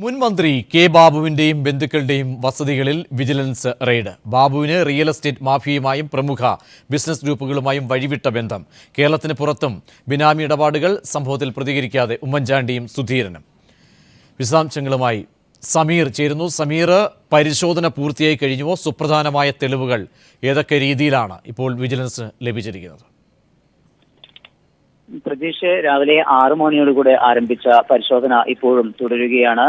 മുൻ മന്ത്രി കെ ബാബുവിന്റെയും ബന്ധുക്കളുടെയും വസതികളിൽ വിജിലൻസ് റെയ്ഡ്. ബാബുവിന് റിയൽ എസ്റ്റേറ്റ് മാഫിയയുമായും പ്രമുഖ ബിസിനസ് ഗ്രൂപ്പുകളുമായും വഴിവിട്ട ബന്ധം. കേരളത്തിന് പുറത്തും ബിനാമി ഇടപാടുകൾ. സംഭവത്തിൽ പ്രതികരിക്കാതെ ഉമ്മൻചാണ്ടിയും സുധീരനും. വിശദാംശങ്ങളുമായി സമീർ ചേരുന്നു. സമീർ, പരിശോധന പൂർത്തിയായി കഴിഞ്ഞുവോ? സുപ്രധാനമായ തെളിവുകൾ ഏതൊക്കെ രീതിയിലാണ് ഇപ്പോൾ വിജിലൻസ് ലഭിച്ചിരിക്കുന്നത്? പ്രതീഷ്, രാവിലെ 6 മണിയോടുകൂടെ ആരംഭിച്ച പരിശോധന ഇപ്പോഴും തുടരുകയാണ്.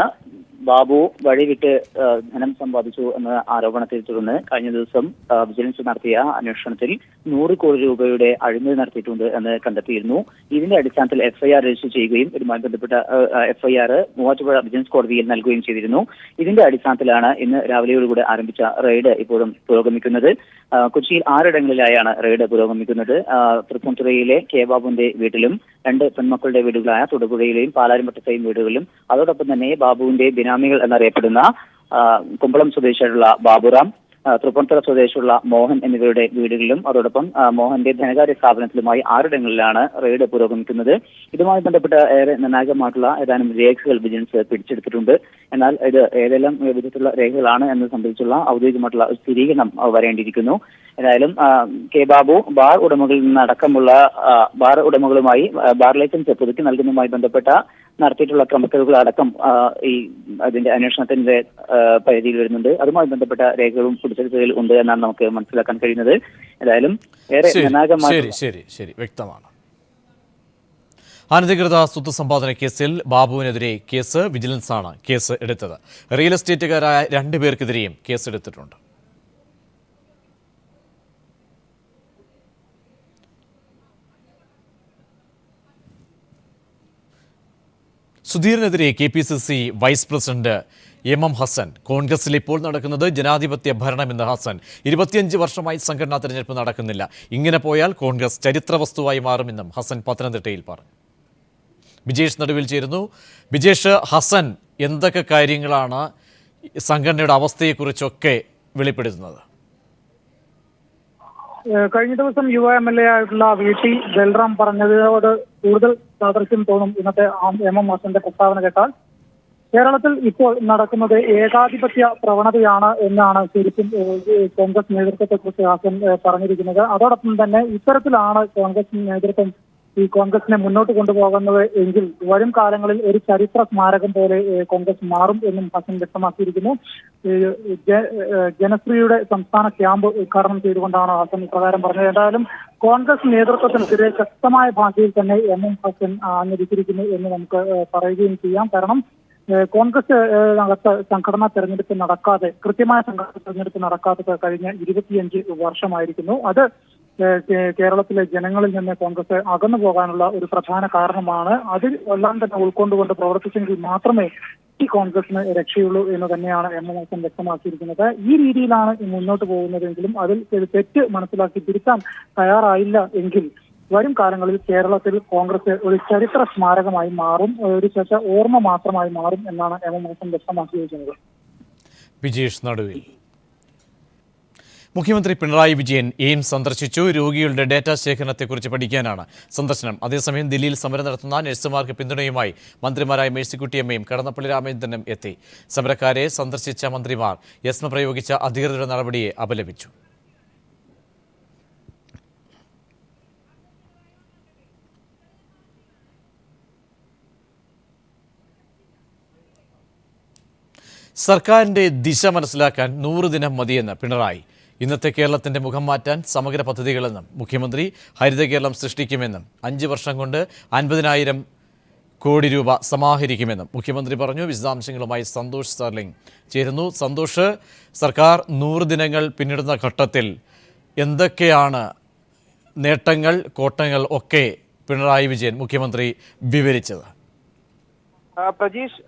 ബാബു വഴിവിട്ട് ധനം സമ്പാദിച്ചു എന്ന ആരോപണത്തെ തുടർന്ന് കഴിഞ്ഞ ദിവസം വിജിലൻസ് നടത്തിയ അന്വേഷണത്തിൽ 100 കോടി രൂപയുടെ അഴിമതി നടത്തിയിട്ടുണ്ട് എന്ന് കണ്ടെത്തിയിരുന്നു. ഇതിന്റെ അടിസ്ഥാനത്തിൽ എഫ്ഐആർ രജിസ്റ്റർ ചെയ്യുകയും ഇതുമായി ബന്ധപ്പെട്ട എഫ്ഐആർ മൂവാറ്റുപുഴ വിജിലൻസ് കോടതിയിൽ നൽകുകയും ചെയ്തിരുന്നു. ഇതിന്റെ അടിസ്ഥാനത്തിലാണ് ഇന്ന് രാവിലെയോടുകൂടെ ആരംഭിച്ച റെയ്ഡ് ഇപ്പോഴും പുരോഗമിക്കുന്നത്. കൊച്ചിയിൽ 6 ഇടങ്ങളിലായാണ് റെയ്ഡ് പുരോഗമിക്കുന്നത്. തൃപ്പൂണിത്തുറയിലെ കെ ബാബുവിന്റെ വീട്ടിലും 2 പെൺമക്കളുടെ വീടുകളായ തൊടുപുഴയിലെയും പാലാരിമട്ടത്തെയും വീടുകളിലും അതോടൊപ്പം തന്നെ ബാബുവിന്റെ ബിനാമികൾ എന്നറിയപ്പെടുന്ന കുമ്പളം സ്വദേശിയായിട്ടുള്ള ബാബുറാം, തൃപ്പൂണിത്തുറ സ്വദേശിയുള്ള മോഹൻ എന്നിവരുടെ വീടുകളിലും അതോടൊപ്പം മോഹന്റെ ധനകാര്യ സ്ഥാപനത്തിലുമായി 6 ഇടങ്ങളിലാണ് റെയ്ഡ് പുരോഗമിക്കുന്നത്. ഇതുമായി ബന്ധപ്പെട്ട ഏറെ നിർണായകമായിട്ടുള്ള ഏതാനും രേഖകൾ വിജിലൻസ് പിടിച്ചെടുത്തിട്ടുണ്ട്. എന്നാൽ ഇത് ഏതെല്ലാം വിധത്തിലുള്ള രേഖകളാണ് എന്നത് സംബന്ധിച്ചുള്ള ഔദ്യോഗികമായിട്ടുള്ള സ്ഥിരീകരണം വരേണ്ടിയിരിക്കുന്നു. ഏതായാലും കെ ബാബു ബാർ ഉടമകളിൽ നിന്നടക്കമുള്ള ബാർ ഉടമകളുമായി ബാർ ലൈസൻസ് പുതുക്കി നൽകുന്നതുമായി ബന്ധപ്പെട്ട നടത്തിയിട്ടുള്ള ക്രമക്കേടുകളടക്കം ഈ അതിന്റെ അന്വേഷണത്തിന്റെ പരിധിയിൽ വരുന്നുണ്ട്. അതുമായി ബന്ധപ്പെട്ട രേഖകളും പിടിച്ചെടുത്തതിൽ ഉണ്ട് എന്നാണ് നമുക്ക് മനസ്സിലാക്കാൻ കഴിയുന്നത്. ഏതായാലും ഏറെ നിർണായകമായി വ്യക്തമാണ്. അനധികൃത സ്വത്ത് സമ്പാദന കേസിൽ ബാബുവിനെതിരെ കേസ് വിജിലൻസാണ് കേസ് എടുത്തത്. റിയൽ എസ്റ്റേറ്റുകാരായ 2 പേർക്കെതിരെയും കേസെടുത്തിട്ടുണ്ട്. സുധീറിനെതിരെ KPCC vice president MM Hasan. കോൺഗ്രസിൽ ഇപ്പോൾ നടക്കുന്നത് ജനാധിപത്യ ഭരണമെന്ന് ഹസൻ. 25 വർഷമായി സംഘടനാ തെരഞ്ഞെടുപ്പ് നടക്കുന്നില്ല. ഇങ്ങനെ പോയാൽ കോൺഗ്രസ് ചരിത്ര വസ്തുവായി മാറുമെന്നും ഹസൻ പത്തനംതിട്ടയിൽ പറഞ്ഞു. ബിജേഷ് നടുവിൽ ചേരുന്നു. ബിജേഷ്, ഹസൻ എന്തൊക്കെ കാര്യങ്ങളാണ് സംഘടനയുടെ അവസ്ഥയെക്കുറിച്ചൊക്കെ വെളിപ്പെടുത്തുന്നത്? കഴിഞ്ഞ ദിവസം യുവ MLA ആയിട്ടുള്ള VT ബൽറാം പറഞ്ഞതിനോട് കൂടുതൽ സാദൃശ്യം തോന്നും ഇന്നത്തെ MM ഹസന്റെ പ്രസ്താവന കേട്ടാൽ. കേരളത്തിൽ ഇപ്പോൾ നടക്കുന്നത് ഏകാധിപത്യ പ്രവണതയാണ് എന്നാണ് ശരിക്കും കോൺഗ്രസ് നേതൃത്വത്തെക്കുറിച്ച് ഹസൻ പറഞ്ഞിരിക്കുന്നത്. അതോടൊപ്പം തന്നെ ഇത്തരത്തിലാണ് കോൺഗ്രസ് നേതൃത്വം ഈ കോൺഗ്രസിനെ മുന്നോട്ട് കൊണ്ടുപോകുന്നത് എങ്കിൽ വരും കാലങ്ങളിൽ ഒരു ചരിത്ര സ്മാരകം പോലെ കോൺഗ്രസ് മാറും എന്നും ഹസൻ വ്യക്തമാക്കിയിരിക്കുന്നു. ജനശ്രീയുടെ സംസ്ഥാന ക്യാമ്പ് ഉദ്ഘാടനം ചെയ്തുകൊണ്ടാണ് ഹസൻ ഇപ്രകാരം പറഞ്ഞത്. എന്തായാലും കോൺഗ്രസ് നേതൃത്വത്തിനെതിരെ ശക്തമായ ഭാഷയിൽ തന്നെ MM ഹസൻ ആഞ്ഞടിച്ചിരിക്കുന്നു എന്ന് നമുക്ക് പറയുകയും ചെയ്യാം. കാരണം കോൺഗ്രസ് അകത്ത് സംഘടനാ തെരഞ്ഞെടുപ്പ് നടക്കാതെ, കൃത്യമായ സംഘടനാ തെരഞ്ഞെടുപ്പ് നടക്കാതെ കഴിഞ്ഞ 25 വർഷമായിരിക്കുന്നു. അത് കേരളത്തിലെ ജനങ്ങളിൽ നിന്ന് കോൺഗ്രസ് അകന്നു പോകാനുള്ള ഒരു പ്രധാന കാരണമാണ്. അതിൽ എല്ലാം തന്നെ ഉൾക്കൊണ്ടുകൊണ്ട് പ്രവർത്തിച്ചെങ്കിൽ മാത്രമേ ഈ കോൺഗ്രസിന് രക്ഷയുള്ളൂ എന്ന് തന്നെയാണ് MM ഹസൻ വ്യക്തമാക്കിയിരിക്കുന്നത്. ഈ രീതിയിലാണ് മുന്നോട്ട് പോകുന്നതെങ്കിലും അതിൽ തെറ്റ് മനസ്സിലാക്കി തിരുത്താൻ തയ്യാറായില്ല എങ്കിൽ വരും കാലങ്ങളിൽ കേരളത്തിൽ കോൺഗ്രസ് ഒരു ചരിത്ര സ്മാരകമായി മാറും, ഒരു ഓർമ്മ മാത്രമായി മാറും എന്നാണ് MM ഹസൻ വ്യക്തമാക്കിയിരിക്കുന്നത്. ബിജേഷ് നടുവിൽ. മുഖ്യമന്ത്രി പിണറായി വിജയൻ എയിംസ് സന്ദർശിച്ചു. രോഗികളുടെ ഡാറ്റാ ശേഖരണത്തെക്കുറിച്ച് പഠിക്കാനാണ് സന്ദർശനം. അതേസമയം ദില്ലിയിൽ സമരം നടത്തുന്ന നഴ്സുമാർക്ക് പിന്തുണയുമായി മന്ത്രിമാരായ മേഴ്സിക്കുട്ടി അമ്മയും കടന്നപ്പള്ളി രാമചന്ദ്രനും എത്തി. സമരക്കാരെ സന്ദർശിച്ച മന്ത്രിമാർ യസ്മ പ്രയോഗിച്ച അധികൃതരുടെ നടപടിയെ അപലപിച്ചു. സർക്കാരിന്റെ ദിശ മനസ്സിലാക്കാൻ 100 ദിനം മതിയെന്ന് പിണറായി. ഇന്നത്തെ കേരളത്തിന്റെ മുഖം മാറ്റാൻ സമഗ്ര പദ്ധതികളെന്നും മുഖ്യമന്ത്രി ഹരിത കേരളം സൃഷ്ടിക്കുമെന്നും 5 വർഷം കൊണ്ട് 50,000 കോടി രൂപ സമാഹരിക്കുമെന്നും മുഖ്യമന്ത്രി പറഞ്ഞു. വിശദാംശങ്ങളുമായി സന്തോഷ് സ്റ്റർലിംഗ് ചേരുന്നു. സന്തോഷ്, സർക്കാർ 100 ദിനങ്ങൾ പിന്നിടുന്ന ഘട്ടത്തിൽ എന്തൊക്കെയാണ് നേട്ടങ്ങൾ, കോട്ടങ്ങൾ ഒക്കെ പിണറായി വിജയൻ മുഖ്യമന്ത്രി വിവരിച്ചത്? പ്രജീഷ്,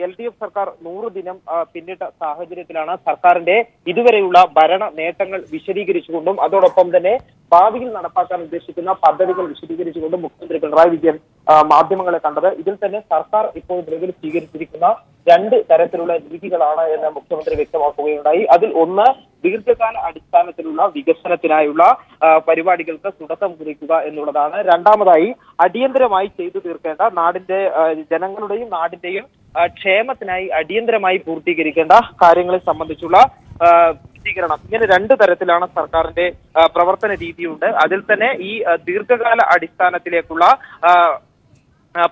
LDF സർക്കാർ 100 ദിനം പിന്നിട്ട സാഹചര്യത്തിലാണ് സർക്കാരിന്റെ ഇതുവരെയുള്ള ഭരണ നേട്ടങ്ങൾ വിശദീകരിച്ചുകൊണ്ടും അതോടൊപ്പം തന്നെ ഭാവിയിൽ നടപ്പാക്കാൻ ഉദ്ദേശിക്കുന്ന പദ്ധതികൾ വിശദീകരിച്ചുകൊണ്ടും മുഖ്യമന്ത്രി പിണറായി വിജയൻ മാധ്യമങ്ങളെ കണ്ടത്. ഇതിൽ തന്നെ സർക്കാർ ഇപ്പോൾ നിലവിൽ സ്വീകരിച്ചിരിക്കുന്ന 2 തരത്തിലുള്ള രീതികളാണ് എന്ന് മുഖ്യമന്ത്രി വ്യക്തമാക്കുകയുണ്ടായി. അതിൽ ഒന്ന് ദീർഘകാല അടിസ്ഥാനത്തിലുള്ള വികസനത്തിനായുള്ള പരിപാടികൾക്ക് തുടക്കം കുറിക്കുക എന്നുള്ളതാണ്. രണ്ടാമതായി അടിയന്തരമായി ചെയ്തു തീർക്കേണ്ട നാടിന്റെ ജനങ്ങളുടെയും നാടിന്റെയും ക്ഷേമത്തിനായി അടിയന്തരമായി പൂർത്തീകരിക്കേണ്ട കാര്യങ്ങളെ സംബന്ധിച്ചുള്ള പൂർത്തീകരണം. ഇങ്ങനെ രണ്ട് തരത്തിലാണ് സർക്കാരിന്റെ പ്രവർത്തന രീതിയുണ്ട്. അതിൽ തന്നെ ഈ ദീർഘകാല അടിസ്ഥാനത്തിലേക്കുള്ള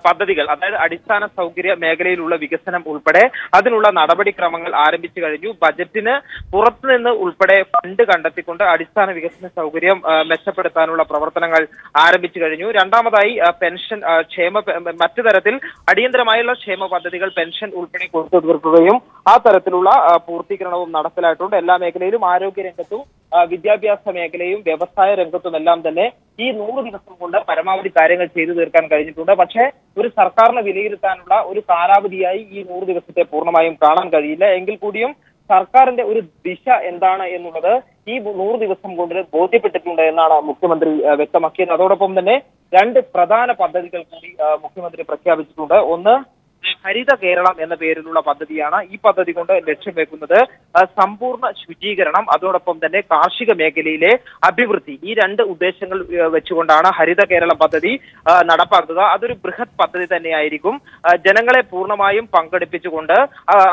പദ്ധതികൾ, അതായത് അടിസ്ഥാന സൗകര്യ മേഖലയിലുള്ള വികസനം ഉൾപ്പെടെ അതിനുള്ള നടപടിക്രമങ്ങൾ ആരംഭിച്ചു കഴിഞ്ഞു. ബജറ്റിന് പുറത്തുനിന്ന് ഉൾപ്പെടെ ഫണ്ട് കണ്ടെത്തിക്കൊണ്ട് അടിസ്ഥാന വികസന സൗകര്യം മെച്ചപ്പെടുത്താനുള്ള പ്രവർത്തനങ്ങൾ ആരംഭിച്ചു കഴിഞ്ഞു. രണ്ടാമതായി പെൻഷൻ മറ്റു തരത്തിൽ അടിയന്തരമായുള്ള ക്ഷേമ പദ്ധതികൾ പെൻഷൻ ഉൾപ്പെടെ കൊടുത്തു തീർക്കുകയും ആ തരത്തിലുള്ള പൂർത്തീകരണവും നടപ്പിലായിട്ടുണ്ട്. എല്ലാ മേഖലയിലും ആരോഗ്യ രംഗത്തും വിദ്യാഭ്യാസ മേഖലയും വ്യവസായ രംഗത്തും എല്ലാം തന്നെ ഈ 100 ദിവസം കൊണ്ട് പരമാവധി കാര്യങ്ങൾ ചെയ്തു തീർക്കാൻ കഴിഞ്ഞിട്ടുണ്ട്. പക്ഷേ ഒരു സർക്കാരിനെ വിലയിരുത്താനുള്ള ഒരു കാലാവധിയായി ഈ 100 ദിവസത്തെ പൂർണ്ണമായും കാണാൻ കഴിയില്ല. എങ്കിൽ കൂടിയും സർക്കാരിന്റെ ഒരു ദിശ എന്താണ് എന്നുള്ളത് ഈ 100 ദിവസം കൊണ്ട് ബോധ്യപ്പെട്ടിട്ടുണ്ട് എന്നാണ് മുഖ്യമന്ത്രി വ്യക്തമാക്കിയത്. അതോടൊപ്പം തന്നെ 2 പ്രധാന പദ്ധതികൾ കൂടി മുഖ്യമന്ത്രി പ്രഖ്യാപിച്ചിട്ടുണ്ട്. ഒന്ന് ഹരിത കേരളം എന്ന പേരിലുള്ള പദ്ധതിയാണ്. ഈ പദ്ധതി കൊണ്ട് ലക്ഷ്യം വെക്കുന്നത് സമ്പൂർണ്ണ ശുചീകരണം, അതോടൊപ്പം തന്നെ കാർഷിക മേഖലയിലെ അഭിവൃദ്ധി, ഈ 2 ഉദ്ദേശങ്ങൾ വെച്ചുകൊണ്ടാണ് ഹരിത കേരളം പദ്ധതി നടപ്പാക്കുക. അതൊരു ബൃഹത് പദ്ധതി തന്നെയായിരിക്കും. ജനങ്ങളെ പൂർണ്ണമായും പങ്കെടുപ്പിച്ചുകൊണ്ട്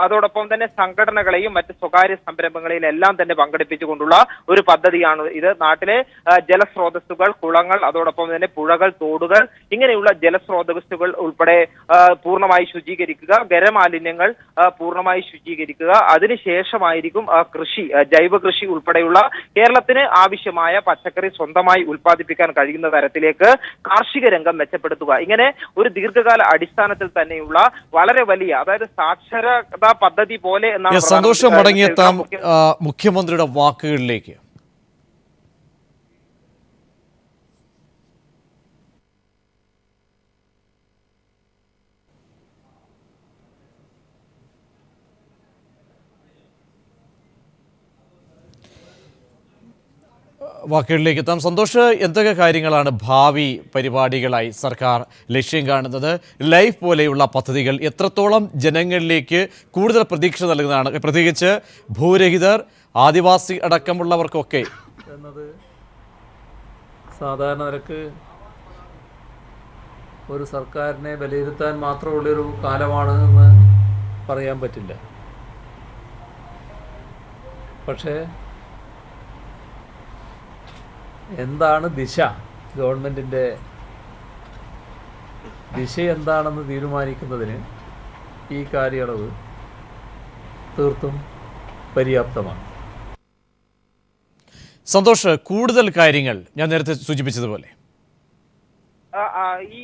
അതോടൊപ്പം തന്നെ സംഘടനകളെയും മറ്റ് സ്വകാര്യ സംരംഭങ്ങളെയും എല്ലാം തന്നെ പങ്കെടുപ്പിച്ചുകൊണ്ടുള്ള ഒരു പദ്ധതിയാണ് ഇത്. നാട്ടിലെ ജലസ്രോതസ്സുകൾ, കുളങ്ങൾ, അതോടൊപ്പം തന്നെ പുഴകൾ, തോടുകൾ, ഇങ്ങനെയുള്ള ജലസ്രോതസ്സുകൾ ഉൾപ്പെടെ പൂർണ്ണമായി ശുചീകരിക്കുക, ഖരമാലിന്യങ്ങൾ പൂർണ്ണമായി ശുചീകരിക്കുക. അതിനുശേഷമായിരിക്കും കൃഷി, ജൈവ കൃഷി ഉൾപ്പെടെയുള്ള കേരളത്തിന് ആവശ്യമായ പച്ചക്കറി സ്വന്തമായി ഉൽപ്പാദിപ്പിക്കാൻ കഴിയുന്ന തരത്തിലേക്ക് കാർഷിക രംഗം മെച്ചപ്പെടുത്തുക. ഇങ്ങനെ ഒരു ദീർഘകാല അടിസ്ഥാനത്തിൽ തന്നെയുള്ള വളരെ വലിയ, അതായത് സാക്ഷരതാ പദ്ധതി പോലെ എന്നാണ്. സന്തോഷം മടങ്ങിയെത്താം മുഖ്യമന്ത്രിയുടെ വാക്കുകളിലേക്ക്. വാക്കുകളിലേക്ക് എത്താം. സന്തോഷ്, എന്തൊക്കെ കാര്യങ്ങളാണ് ഭാവി പരിപാടികളായി സർക്കാർ ലക്ഷ്യം കാണുന്നത്? ലൈഫ് പോലെയുള്ള പദ്ധതികൾ എത്രത്തോളം ജനങ്ങളിലേക്ക് കൂടുതൽ പ്രതീക്ഷ നൽകുന്നതാണ്, പ്രത്യേകിച്ച് ഭൂരഹിതർ, ആദിവാസി അടക്കമുള്ളവർക്കൊക്കെ എന്നത് സാധാരണ നിരക്ക് ഒരു സർക്കാരിനെ വിലയിരുത്താൻ മാത്രമുള്ളൊരു കാലമാണ് എന്ന് പറയാൻ പറ്റില്ല. പക്ഷേ എന്താണ് ദിശ, ഗവൺമെൻറ്റിൻ്റെ ദിശ എന്താണെന്ന് തീരുമാനിക്കുന്നതിന് ഈ കാലയളവ് തീർത്തും പര്യാപ്തമാണ്. സന്തോഷ്, കൂടുതൽ കാര്യങ്ങൾ ഞാൻ നേരത്തെ സൂചിപ്പിച്ചതുപോലെ ഈ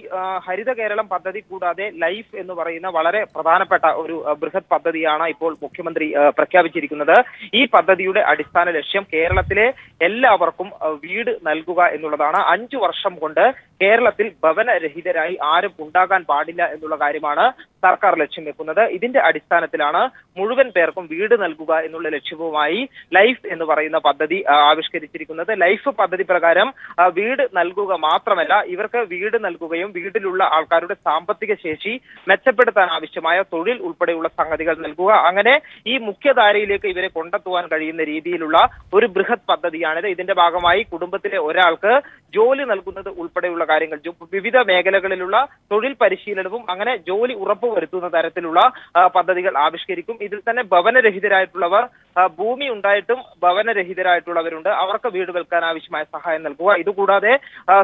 ഹരിത കേരളം പദ്ധതി കൂടാതെ ലൈഫ് എന്ന് പറയുന്ന വളരെ പ്രധാനപ്പെട്ട ഒരു ബൃഹത് പദ്ധതിയാണ് ഇപ്പോൾ മുഖ്യമന്ത്രി പ്രഖ്യാപിച്ചിരിക്കുന്നത്. ഈ പദ്ധതിയുടെ അടിസ്ഥാന ലക്ഷ്യം കേരളത്തിലെ എല്ലാവർക്കും വീട് നൽകുക എന്നുള്ളതാണ്. 5 വർഷം കൊണ്ട് കേരളത്തിൽ ഭവനരഹിതരായി ആരും ഉണ്ടാകാൻ പാടില്ല എന്നുള്ള കാര്യമാണ് സർക്കാർ ലക്ഷ്യം വെക്കുന്നത്. ഇതിന്റെ അടിസ്ഥാനത്തിലാണ് മുഴുവൻ പേർക്കും വീട് നൽകുക എന്നുള്ള ലക്ഷ്യവുമായി ലൈഫ് എന്ന് പറയുന്ന പദ്ധതി ആവിഷ്കരിച്ചിരിക്കുന്നത്. ലൈഫ് പദ്ധതി പ്രകാരം വീട് നൽകുക മാത്രമല്ല, ഇവർക്ക് വീട് നൽകുകയും വീട്ടിലുള്ള ആൾക്കാരുടെ സാമ്പത്തിക ശേഷി മെച്ചപ്പെടുത്താൻ ആവശ്യമായ തൊഴിൽ ഉൾപ്പെടെയുള്ള സംഗതികൾ നൽകുക, അങ്ങനെ ഈ മുഖ്യധാരയിലേക്ക് ഇവരെ കൊണ്ടെത്തുവാൻ കഴിയുന്ന രീതിയിലുള്ള ഒരു ബൃഹത് പദ്ധതിയാണിത്. ഇതിന്റെ ഭാഗമായി കുടുംബത്തിലെ ഒരാൾക്ക് ജോലി നൽകുന്നത് ഉൾപ്പെടെയുള്ള കാര്യങ്ങൾ, വിവിധ മേഖലകളിലുള്ള തൊഴിൽ പരിശീലനവും അങ്ങനെ ജോലി ഉറപ്പുവരുത്തുന്ന തരത്തിലുള്ള പദ്ധതികൾ ആവിഷ്കരിക്കും. ഇതിൽ തന്നെ ഭവനരഹിതരായിട്ടുള്ളവർ, ഭൂമി ഉണ്ടായിട്ടും ഭവനരഹിതരായിട്ടുള്ളവരുണ്ട്, അവർക്ക് വീട് വെക്കാൻ ആവശ്യമായ സഹായം നൽകുക. ഇതുകൂടാതെ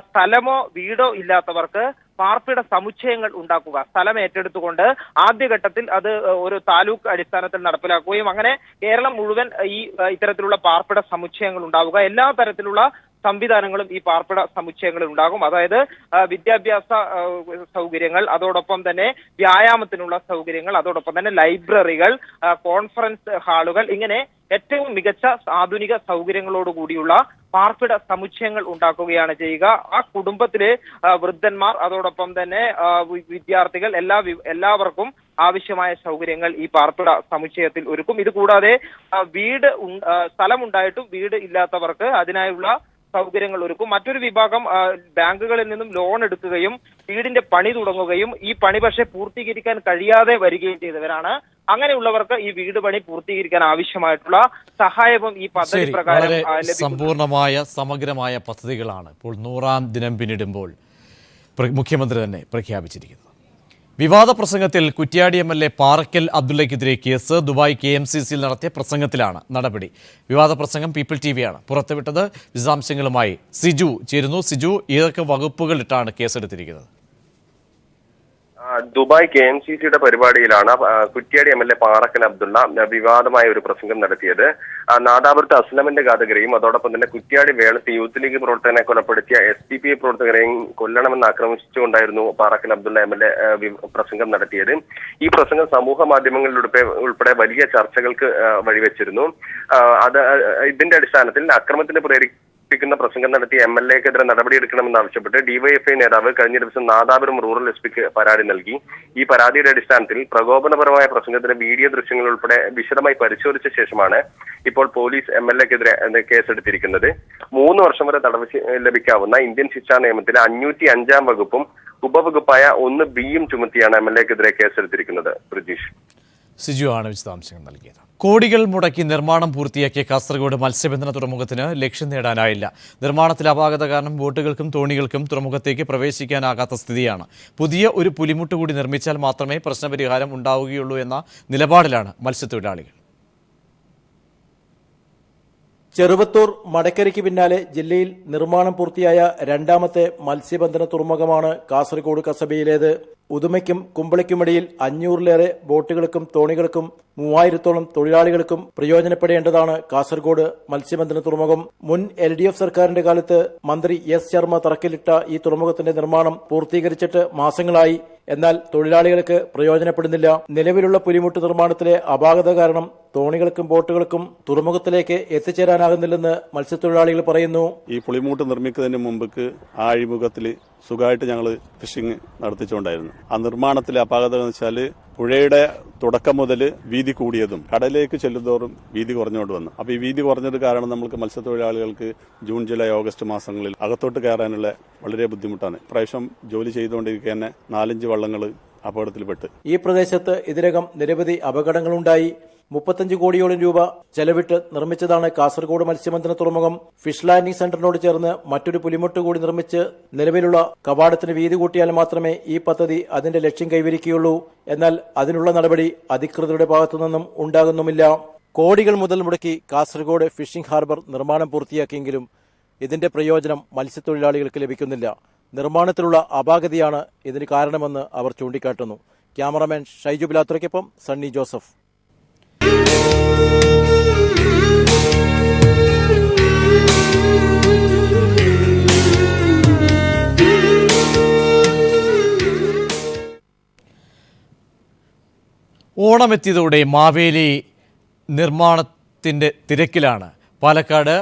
സ്ഥലമോ വീടോ ഇല്ലാത്തവർക്ക് പാർപ്പിട സമുച്ചയങ്ങൾ ഉണ്ടാക്കുക, സ്ഥലം ഏറ്റെടുത്തുകൊണ്ട് ആദ്യഘട്ടത്തിൽ അത് ഒരു താലൂക്ക് അടിസ്ഥാനത്തിൽ നടപ്പിലാക്കുകയും അങ്ങനെ കേരളം മുഴുവൻ ഈ ഇത്തരത്തിലുള്ള പാർപ്പിട സമുച്ചയങ്ങൾ ഉണ്ടാവുക. എല്ലാ തരത്തിലുള്ള സംവിധാനങ്ങളും ഈ പാർപ്പിട സമുച്ചയങ്ങളിൽ ഉണ്ടാകും. അതായത് വിദ്യാഭ്യാസ സൗകര്യങ്ങൾ, അതോടൊപ്പം തന്നെ വ്യായാമത്തിനുള്ള സൗകര്യങ്ങൾ, അതോടൊപ്പം തന്നെ ലൈബ്രറികൾ, കോൺഫറൻസ് ഹാളുകൾ, ഇങ്ങനെ ഏറ്റവും മികച്ച ആധുനിക സൗകര്യങ്ങളോടുകൂടിയുള്ള പാർപ്പിട സമുച്ചയങ്ങൾ ഉണ്ടാക്കുകയാണ് ചെയ്യുക. ആ കുടുംബത്തിലെ വൃദ്ധന്മാർ, അതോടൊപ്പം തന്നെ വിദ്യാർത്ഥികൾ, എല്ലാവർക്കും ആവശ്യമായ സൗകര്യങ്ങൾ ഈ പാർപ്പിട സമുച്ചയത്തിൽ ഒരുക്കും. ഇത് കൂടാതെ സ്ഥലമുണ്ടായിട്ടും വീട് ഇല്ലാത്തവർക്ക് അതിനായുള്ള സൗകര്യങ്ങൾ ഒരുക്കും. മറ്റൊരു വിഭാഗം ബാങ്കുകളിൽ നിന്നും ലോൺ എടുക്കുകയും വീടിന്റെ പണി തുടങ്ങുകയും ഈ പണി പക്ഷേ പൂർത്തീകരിക്കാൻ കഴിയാതെ വരികയും ചെയ്തവരാണ്. അങ്ങനെയുള്ളവർക്ക് ഈ വീട് പണി പൂർത്തീകരിക്കാൻ ആവശ്യമായിട്ടുള്ള സഹായവും ഈ പദ്ധതി പ്രകാരം ലഭിക്കും. സമ്പൂർണമായ സമഗ്രമായ പദ്ധതികളാണ് ഇപ്പോൾ 100ാം ദിനം പിന്നിടുമ്പോൾ മുഖ്യമന്ത്രി തന്നെ പ്രഖ്യാപിച്ചിരിക്കുന്നത്. വിവാദ പ്രസംഗത്തിൽ കുറ്റ്യാടി MLA പാറക്കൽ അബ്ദുള്ളയ്ക്കെതിരെ കേസ്. ദുബായ് KMCCയിൽ നടത്തിയ പ്രസംഗത്തിലാണ് നടപടി. വിവാദ പ്രസംഗം പീപ്പിൾ TVയാണ് പുറത്തുവിട്ടത്. വിശദാംശങ്ങളുമായി സിജു ചേരുന്നു. സിജു, ഏതൊക്കെ വകുപ്പുകളിട്ടാണ് കേസെടുത്തിരിക്കുന്നത്? ദുബായ് KMCCയുടെ പരിപാടിയിലാണ് കുറ്റ്യാടി MLA പാറക്കൽ അബ്ദുള്ള വിവാദമായ ഒരു പ്രസംഗം നടത്തിയത്. നാദാപുരത്ത് അസ്ലമിന്റെ ഘാതകരെയും അതോടൊപ്പം തന്നെ കുറ്റ്യാടി വേളത്ത് യൂത്ത് ലീഗ് പ്രവർത്തകനെ കൊലപ്പെടുത്തിയ SDPI പ്രവർത്തകരെയും കൊല്ലണമെന്ന് ആക്രമിച്ചുകൊണ്ടായിരുന്നു പാറക്കൽ അബ്ദുള്ള MLA പ്രസംഗം നടത്തിയത്. ഈ പ്രസംഗം സമൂഹ മാധ്യമങ്ങളിൽ ഉൾപ്പെടെ വലിയ ചർച്ചകൾക്ക് വഴിവെച്ചിരുന്നു. ഇതിന്റെ അടിസ്ഥാനത്തിൽ അക്രമത്തിന് ക്കുന്ന പ്രസംഗം നടത്തിയ MLAക്കെതിരെ നടപടിയെടുക്കണമെന്ന് ആവശ്യപ്പെട്ട് DYFI നേതാവ് കഴിഞ്ഞ ദിവസം നാദാപുരം റൂറൽ SPക്ക് പരാതി നൽകി. ഈ പരാതിയുടെ അടിസ്ഥാനത്തിൽ പ്രകോപനപരമായ പ്രസംഗത്തിന്റെ വീഡിയോ ദൃശ്യങ്ങൾ ഉൾപ്പെടെ വിശദമായി പരിശോധിച്ച ശേഷമാണ് ഇപ്പോൾ പോലീസ് MLAക്കെതിരെ കേസെടുത്തിരിക്കുന്നത്. 3 വർഷം വരെ തടവ് ലഭിക്കാവുന്ന ഇന്ത്യൻ ശിക്ഷാ നിയമത്തിലെ 505-ാം വകുപ്പും ഉപവകുപ്പായ 1B ചുമത്തിയാണ് MLAക്കെതിരെ കേസെടുത്തിരിക്കുന്നത്. പ്രജീഷ്, സിജു ആണ് വിശദാംശങ്ങൾ നൽകിയത്. കോടികൾ മുടക്കി നിർമ്മാണം പൂർത്തിയാക്കിയ കാസർഗോഡ് മത്സ്യബന്ധന തുറമുഖത്തിന് ലക്ഷ്യം നേടാനായില്ല. നിർമ്മാണത്തിൽ അപാകത കാരണം ബോട്ടുകൾക്കും തോണികൾക്കും തുറമുഖത്തേക്ക് പ്രവേശിക്കാനാകാത്ത സ്ഥിതിയാണ്. പുതിയ ഒരു പുലിമുട്ട് കൂടി നിർമ്മിച്ചാൽ മാത്രമേ പ്രശ്നപരിഹാരം ഉണ്ടാവുകയുള്ളൂ എന്ന നിലപാടിലാണ് മത്സ്യത്തൊഴിലാളികൾ. ചെറുവത്തൂർ മടക്കരയ്ക്ക് പിന്നാലെ ജില്ലയിൽ നിർമ്മാണം പൂർത്തിയായ 2ാമത്തെ മത്സ്യബന്ധന തുറമുഖമാണ് കാസർഗോഡ് കസബയിലേത്. ഉദുമയ്ക്കും കുമ്പളയ്ക്കുമിടയിൽ 500-ലേറെ ബോട്ടുകൾക്കും തോണികൾക്കും 3000-ഓളം തൊഴിലാളികൾക്കും പ്രയോജനപ്പെടേണ്ടതാണ് കാസർഗോഡ് മത്സ്യബന്ധന തുറമുഖം. മുൻ LDF സർക്കാരിന്റെ കാലത്ത് മന്ത്രി S ശർമ്മ തറക്കല്ലിട്ട ഈ തുറമുഖത്തിന്റെ നിർമ്മാണം പൂർത്തീകരിച്ചിട്ട് മാസങ്ങളായി. എന്നാൽ തൊഴിലാളികൾക്ക് പ്രയോജനപ്പെടുന്നില്ല. നിലവിലുള്ള പുലിമുട്ട് നിർമ്മാണത്തിലെ അപാകത കാരണം തോണികൾക്കും ബോട്ടുകൾക്കും തുറമുഖത്തിലേക്ക് എത്തിച്ചേരാനാകുന്നില്ലെന്ന് മത്സ്യത്തൊഴിലാളികൾ പറയുന്നു. ഈ പുലിമുട്ട് നിർമ്മിക്കുന്നതിന് മുമ്പ് ആ അഴിമുഖത്തിൽ സുഖമായിട്ട് ഞങ്ങൾ ഫിഷിംഗ് നടത്തിച്ചുകൊണ്ടായിരുന്നു. ആ നിർമ്മാണത്തിലെ അപാകത എന്ന് വെച്ചാൽ പുഴയുടെ തുടക്കം മുതൽ വീതി കൂടിയതും കടലിലേക്ക് ചെല്ലുന്തോറും വീതി കുറഞ്ഞുകൊണ്ട് വന്നു. അപ്പോൾ ഈ വീതി കുറഞ്ഞത് കാരണം നമുക്ക് മത്സ്യത്തൊഴിലാളികൾക്ക് ജൂൺ ജൂലൈ ഓഗസ്റ്റ് മാസങ്ങളിൽ അകത്തോട്ട് കയറാനുള്ള വളരെ ബുദ്ധിമുട്ടാണ്. പ്രാവശ്യം ജോലി ചെയ്തുകൊണ്ടിരിക്കുക തന്നെ 4-5 വള്ളങ്ങൾ അപകടത്തിൽപ്പെട്ട്. ഈ പ്രദേശത്ത് ഇതിനകം നിരവധി അപകടങ്ങളുണ്ടായി. 35 കോടിയോളം രൂപ ചെലവിട്ട് നിർമ്മിച്ചതാണ് കാസർഗോഡ് മത്സ്യബന്ധന തുറമുഖം. ഫിഷ് ലാൻഡിംഗ് സെന്ററിനോട് ചേർന്ന് മറ്റൊരു പുലിമുട്ട് കൂടി നിർമ്മിച്ച് നിലവിലുള്ള കവാടത്തിന് വീതി കൂട്ടിയാൽ മാത്രമേ ഈ പദ്ധതി അതിന്റെ ലക്ഷ്യം കൈവരിക്കുകയുള്ളൂ. എന്നാൽ അതിനുള്ള നടപടി അധികൃതരുടെ ഭാഗത്തുനിന്നും ഉണ്ടാകുന്നുമില്ല. കോടികൾ മുതൽ മുടക്കി കാസർഗോഡ് ഫിഷിംഗ് ഹാർബർ നിർമ്മാണം പൂർത്തിയാക്കിയെങ്കിലും ഇതിന്റെ പ്രയോജനം മത്സ്യത്തൊഴിലാളികൾക്ക് ലഭിക്കുന്നില്ല. നിർമ്മാണത്തിലുള്ള അപാകതയാണ് ഇതിന് കാരണമെന്ന് അവർ ചൂണ്ടിക്കാട്ടുന്നു. ക്യാമറാമാൻ ഷൈജു ബിലാത്രയ്ക്കൊപ്പം സണ്ണി ജോസഫ്. ഓണമെത്തിയതോടെ മാവേലി നിർമ്മാണത്തിൻ്റെ തിരക്കിലാണ് പാലക്കാട്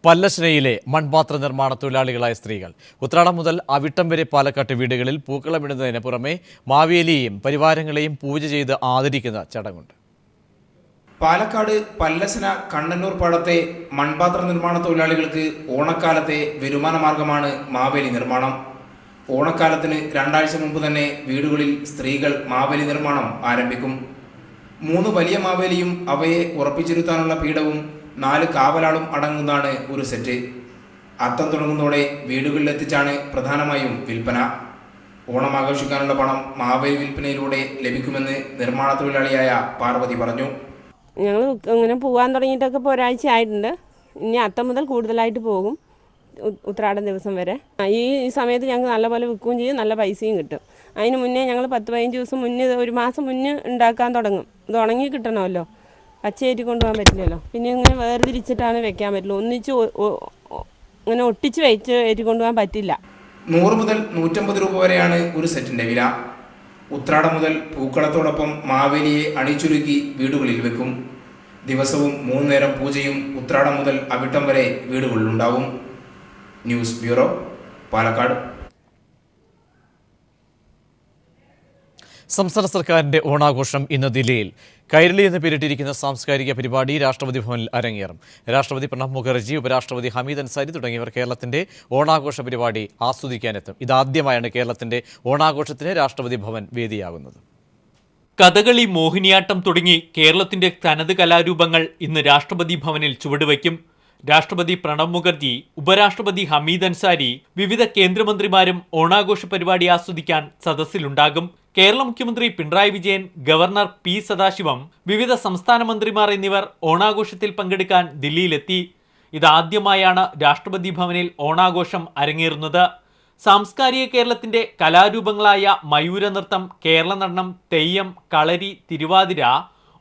പല്ലശ്ശനയിലെ മൺപാത്ര നിർമ്മാണ തൊഴിലാളികളായ സ്ത്രീകൾ. ഉത്രാടം മുതൽ അവിട്ടം വരെ പാലക്കാട്ട് വീടുകളിൽ പൂക്കളമിടുന്നതിന് പുറമെ മാവേലിയെയും പരിവാരങ്ങളെയും പൂജ ചെയ്ത് ആദരിക്കുന്ന ചടങ്ങുണ്ട്. പാലക്കാട് പല്ലശ്ശന കണ്ണന്നൂർ പാടത്തെ മൺപാത്ര നിർമ്മാണ തൊഴിലാളികൾക്ക് ഓണക്കാലത്തെ വരുമാന മാർഗമാണ് മാവേലി നിർമ്മാണം. ഓണക്കാലത്തിന് 2 ആഴ്ച മുമ്പ് തന്നെ വീടുകളിൽ സ്ത്രീകൾ മാവേലി നിർമ്മാണം ആരംഭിക്കും. 3 വലിയ മാവേലിയും അവയെ ഉറപ്പിച്ചിരുത്താനുള്ള പീഠവും 4 കാവലാളും അടങ്ങുന്നതാണ് ഒരു സെറ്റ്. അത്തം തുടങ്ങുന്നതോടെ വീടുകളിലെത്തിച്ചാണ് പ്രധാനമായും വിൽപ്പന. ഓണം ആഘോഷിക്കാനുള്ള പണം മാവേലി വിൽപ്പനയിലൂടെ ലഭിക്കുമെന്ന് നിർമ്മാണ തൊഴിലാളിയായ പാർവതി പറഞ്ഞു. ഞങ്ങൾ ഇങ്ങനെ പോകാൻ തുടങ്ങിയിട്ടൊക്കെ ഇപ്പോൾ ഒരാഴ്ച ആയിട്ടുണ്ട്. ഇനി അത്തം മുതൽ കൂടുതലായിട്ട് പോകും, ഉത്രാടം ദിവസം വരെ. ഈ സമയത്ത് ഞങ്ങൾക്ക് നല്ലപോലെ വിൽക്കുകയും ചെയ്യും, നല്ല പൈസയും കിട്ടും. അതിന് മുന്നേ ഞങ്ങൾ 10-15 ദിവസം മുന്നേ, 1 മാസം മുന്നേ ഉണ്ടാക്കാൻ തുടങ്ങും. ഇത് ഉണങ്ങി കിട്ടണമല്ലോ, പച്ചയേറ്റി കൊണ്ടുപോകാൻ പറ്റില്ലല്ലോ. പിന്നെ ഇങ്ങനെ വേർതിരിച്ചിട്ടാണ് വെക്കാൻ പറ്റുള്ളൂ. ഒന്നിച്ച് ഇങ്ങനെ ഒട്ടിച്ച് ഏറ്റി കൊണ്ടുപോകാൻ പറ്റില്ല. 100 മുതൽ 150 രൂപ വരെയാണ് ഒരു സെറ്റിൻ്റെ വില. ഉത്രാടം മുതൽ പൂക്കളത്തോടൊപ്പം മാവേലിയെ അണിച്ചുരുക്കി വീടുകളിൽ വെക്കും. ദിവസവും 3 നേരം പൂജയും ഉത്രാടം മുതൽ അവിട്ടം വരെ വീടുകളിലുണ്ടാവും. News bureau, Palakkad. സംസ്ഥാന സർക്കാരിന്റെ ഓണാഘോഷം ഇന്ന് ദില്ലിയിൽ. കൈരളി എന്ന് പേരിട്ടിരിക്കുന്ന സാംസ്കാരിക പരിപാടി രാഷ്ട്രപതി ഭവനിൽ അരങ്ങേറും. രാഷ്ട്രപതി പ്രണബ് മുഖർജി, ഉപരാഷ്ട്രപതി ഹമീദ് അൻസാരി തുടങ്ങിയവർ കേരളത്തിന്റെ ഓണാഘോഷ പരിപാടി ആസ്വദിക്കാനെത്തും. ഇതാദ്യമായാണ് കേരളത്തിന്റെ ഓണാഘോഷത്തിന് രാഷ്ട്രപതി ഭവൻ വേദിയാകുന്നത്. കഥകളി, മോഹിനിയാട്ടം തുടങ്ങി കേരളത്തിന്റെ തനത് കലാരൂപങ്ങൾ ഇന്ന് രാഷ്ട്രപതി ഭവനിൽ ചുവടുവയ്ക്കും. രാഷ്ട്രപതി പ്രണബ് മുഖർജി, ഉപരാഷ്ട്രപതി ഹമീദ് അൻസാരി, വിവിധ കേന്ദ്രമന്ത്രിമാരും ഓണാഘോഷ പരിപാടി ആസ്വദിക്കാൻ സദസ്സിലുണ്ടാകും. കേരള മുഖ്യമന്ത്രി പിണറായി വിജയൻ, ഗവർണർ പി സദാശിവം, വിവിധ സംസ്ഥാന മന്ത്രിമാർ എന്നിവർ ഓണാഘോഷത്തിൽ പങ്കെടുക്കാൻ ദില്ലിയിലെത്തി. ഇതാദ്യമായാണ് രാഷ്ട്രപതി ഭവനിൽ ഓണാഘോഷം അരങ്ങേറുന്നത്. സാംസ്കാരിക കേരളത്തിന്റെ കലാരൂപങ്ങളായ മയൂരനൃത്തം, കേരള നടനം, തെയ്യം, കളരി, തിരുവാതിര,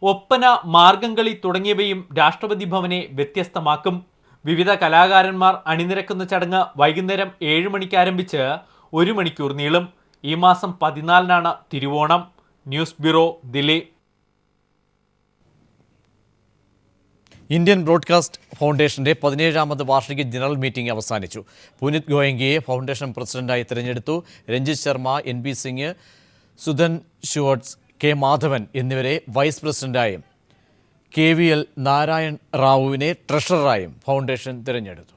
ഒപ്പന, മാർഗംകളി തുടങ്ങിയവയും രാഷ്ട്രപതി ഭവനെ വ്യത്യസ്തമാക്കും. വിവിധ കലാകാരന്മാർ അണിനിരക്കുന്ന ചടങ്ങ് വൈകുന്നേരം 7 മണിക്ക് ആരംഭിച്ച് 1 മണിക്കൂർ നീളും. ഈ മാസം 14-നാണ് Thiruvonam. News bureau, Delhi. Indian broadcast ഫൗണ്ടേഷന്റെ 17ാമത് വാർഷിക ജനറൽ മീറ്റിംഗ് അവസാനിച്ചു. പുനിത് ഗോയങ്കയെ ഫൗണ്ടേഷൻ പ്രസിഡന്റായി തിരഞ്ഞെടുത്തു. രഞ്ജിത് ശർമ്മ, NB സിംഗ്, സുധൻ ഷുവർട്സ്, K മാധവൻ എന്നിവരെ വൈസ് പ്രസിഡന്റായും KVL നാരായൺ റാവുവിനെ ട്രഷററായും ഫൗണ്ടേഷൻ തിരഞ്ഞെടുത്തു.